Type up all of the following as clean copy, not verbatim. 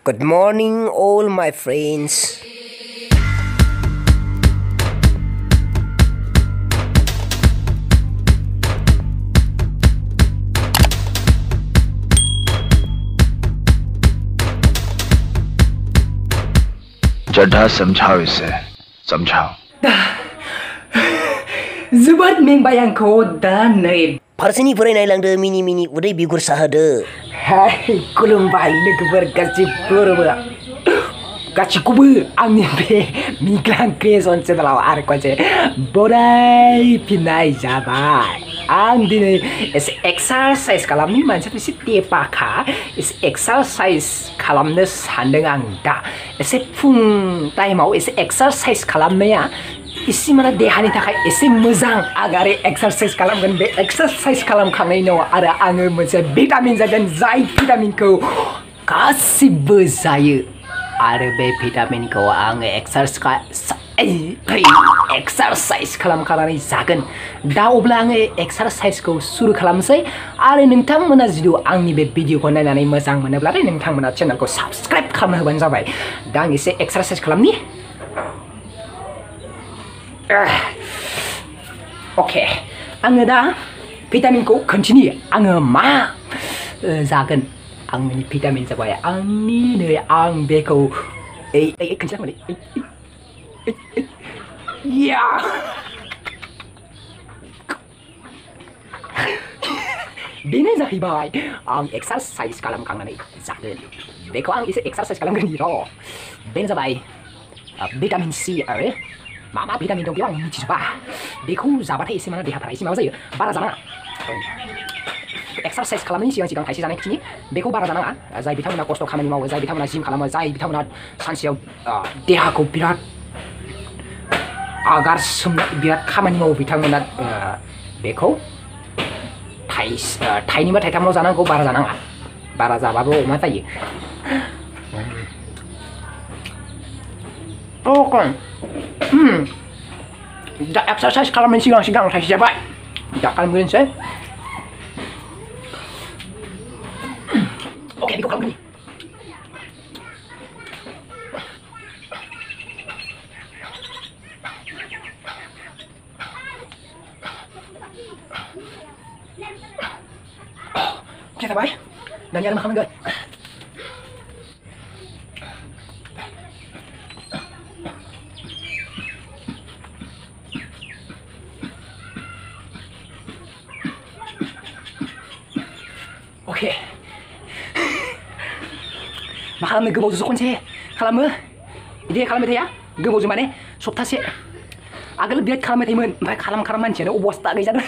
Good morning, all my friends. Chadha समझाओ इसे समझाओ जोबोद मेंबाय आंखौ दा नै फारसेनि फरायनायलांदो मिनि उदै बिगुर साहोदो खुलुमबाय लोगोफोर गासिखौबो आंनि बे मिग्लां क्रिएशन चेनेलाव आरो खनसे बरायफिननाय जाबाय आं दिनै एसे एक्सारसाइज खालामनि मानसिया एसे टेपाखा एसे एक्सारसाइज खालामनो सानदों आं दा एसे फुं टाइमाव एसे एक्सारसाइज खालामनाया इसे माने देहानि थाखाय एसे मोजां आं आरो एक्सारसाइज खालामगोन बे एक्सारसाइज खालामखांनायनि उनाव आरो आङो मोनसे भिटामिन जागोन जाय भिटामिनखौ गासिबो जायो आरो बे भिटामिनखौ आङो एक्सारसाइज खालामखांनानै जागोन दा अब्ला आङो एक्सारसाइजखौ सुरु खालामसै आरो नोंथांमोना जुदि आंनि बे भिडिअखौ नायनानै मोजां मोनोब्लाथाय नोंथांमोना चेनेलखौ साबस्क्राइब खालामनो होबानो जाबाय दा आं एसे एक्सारसाइज खालामनि ओके आङो दा भिटामिनखौ खोन्थिनि आङो मा जागोन आंनि भिटामिन जाबाय आंनि नै आं बेखौ खोन्थिनांगौलै या बेनो जाहैबाय आं एक्सारसाइज खालामखांनानै जागोन बेखौ आं एसे एक्सारसाइज खालामगोन र' बेनो जाबाय भिटामिन सि आरो मा भिटामिन दं बेयाव आं मिथिजोबा बेखौ जाबाथाय एसे माने देहाफोरा एसे माबा जायो बारा जानाङा एक्सारसाइज खालामनायनि सिगां खायसे जानाय खिनि बेखौ बारा जानाङा जाय बिथांमोना खस्थ' खामानि मावो जाय बिथांमोना जिम खालामो जाय बिथांमोना सानसेयाव देहाखौ बिराद बिराद खामानि मावो बिथांमोना बेखौ थाइनै बा थाइथामल' जानांगौ बारा जानाङा बारा जाबाबो अमा जायो दा एक्सारसाइज खालामनायनि सिगां थाइसे जाबाय दा खालामग्रोनोसै ओके बेखौ खालामग्रोनि oke जाबाय दानिया आरो मा खालामनांगोन oke मा खालामनो गोबावजोंसो खनसे खालामो बिदि खालामबाय थाया गोबावजों माने सप्तासे आगोल बिराद खालामबाय थायोमोन ओमफ्राय खालाम मानसियानो अबस्था गैजादों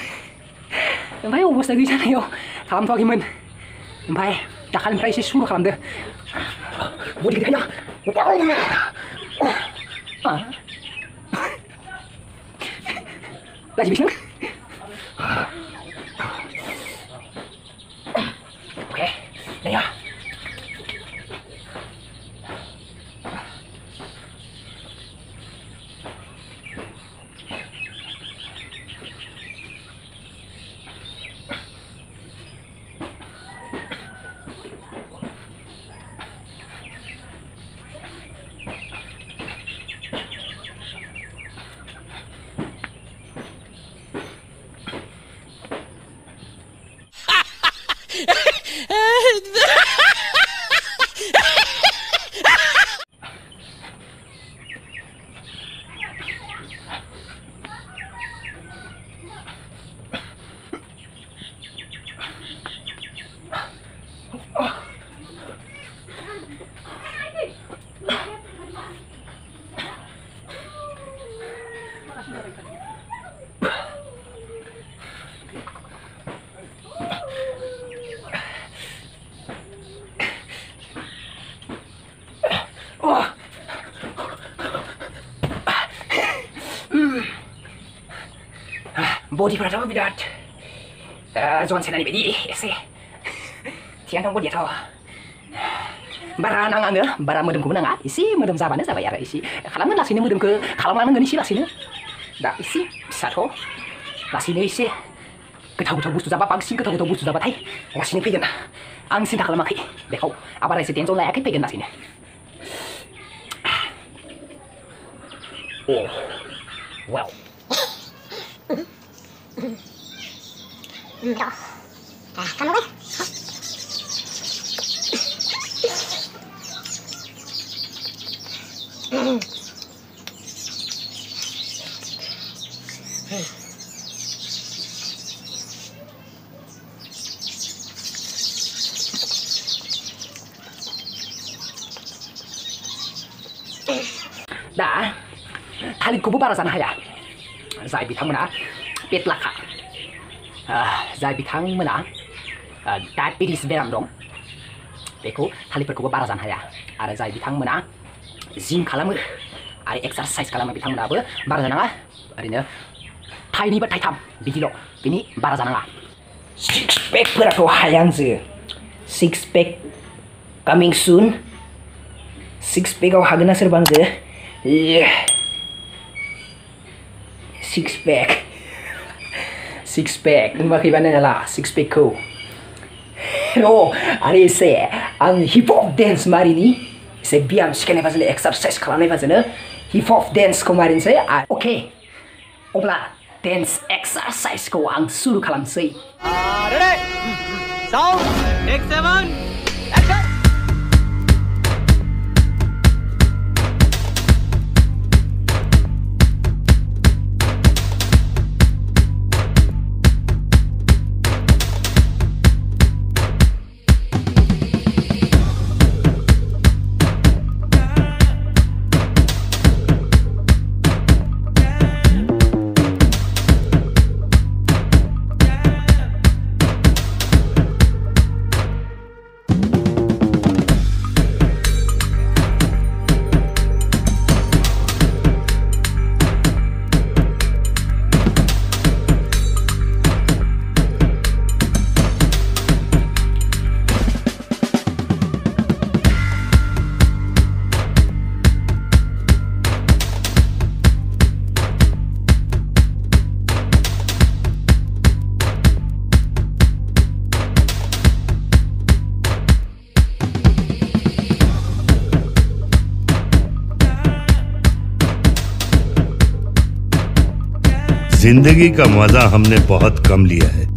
ओमफ्राय अबस्था गैजानायाव खालामथ'वाखैमोन ओमफ्राय दाखालिनिफ्राय एसे सुरु खालामदो बडि गैया लाजिबिसों oke ya बडिफोराथ' बिराद जन सेनानि बायदि एसे थिगानो दं बडियाथ' बारा नाङा आंनो बारा मोदोमखौबो नाङा एसे मोदोम जाबानो जाबाय आरो एसे खालामगोन लासैनो मोदोमखौ खालामलांनांगोन एसे लासैनो दा एसे फिसाथ' लासैनो एसे गोथाव बुस्थु जाबा बांसिन गोथाव बुस्थु जाबाथाय लासैनो फैगोन आं सिन्था खालामाखै बेखौ आबार एसे टेनसन लायाखै फैगोन लासैनो wow दा थालिरखौबो बारा जानो हाया जाय बिथांमोना पेट लाखा जाय बिथांमोना डायबेटिस बेराम दं बेखौ थालिरफोरखौबो बारा जानो हाया आरो जाय बिथांमोना जिम खालामो आरो एक्सारसाइज खालामो बिथांमोनाबो बारा जानाङा ओरैनो थाइनै बा थाइथाम बिदिल' बिनि बारा जानाङा सिक्स पेकफोराथ' हायांजो सिक्स पेक कामिं सुन सिक्स पेकआव हागोन ना सोरबा आंजो six pack नुवाखैबा नायनाला six pack खौ आरो एसे आं हिप हप डेन्स मारिनि एसे ब्याम सिखायनाय बाजोनो एक्सारसाइज खालामनाय बाजोनो हिप हप डेन्सखौ मारिनोसै अके अब्ला डेन्स एक्सारसाइजखौ आं सुरु खालामसै रेडी साउन्ड टेक 7 एक्शन जिंदगी का मजा हमने बहुत कम लिया है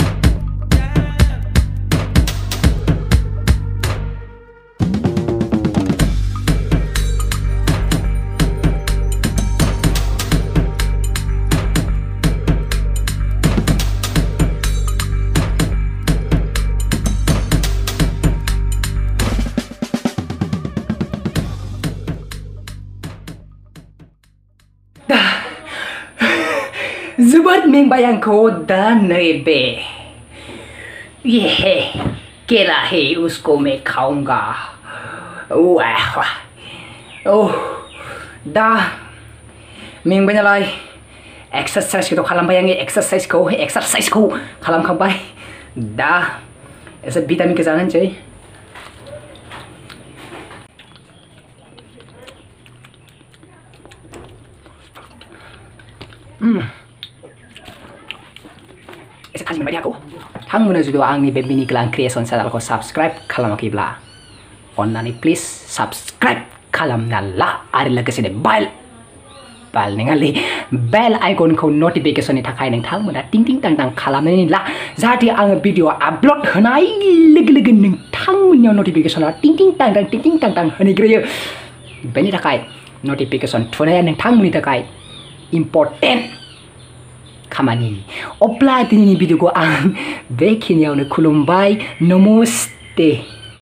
जोबोद मेंबाय आंखौ दा नैबे ये केला है उसको मैं खाऊंगा वाह दा मेंबाय नालाय एक्सारसाइजखौ खालामबाय आङो एक्सारसाइजखौ खालामखांबाय दा एसे भिटामिनखौ जानांसै एसे खालि मोनबाय आंखौ थांमोना जुदि आंनि बे मिनिग्लां क्रिएशन चेनेलखौ साबस्क्राइब खालामाखैब्ला अन्नानै प्लिज साबस्क्राइब खालामना ला आरो लोगोसेनो बेल आइकनखौ नटिफिकेशननि थाखाय नोंथांमोना टिं टिं टां टां खालामनानै ला जाहाथे आङो भिडिअ आपल'ड होनाय लोगो लोगो नोंथांमोननियाव नटिफिकेशना टिं टिं टां टां होनग्रोयो बेनि थाखाय नटिफिकेशन थुनाया नोंथांमोननि थाखाय इम्पर्टेन्ट खामानि अब्ला दिनैनि भिडिअखौ आं बेखिनियावनो खुलुमबाय नमस्ते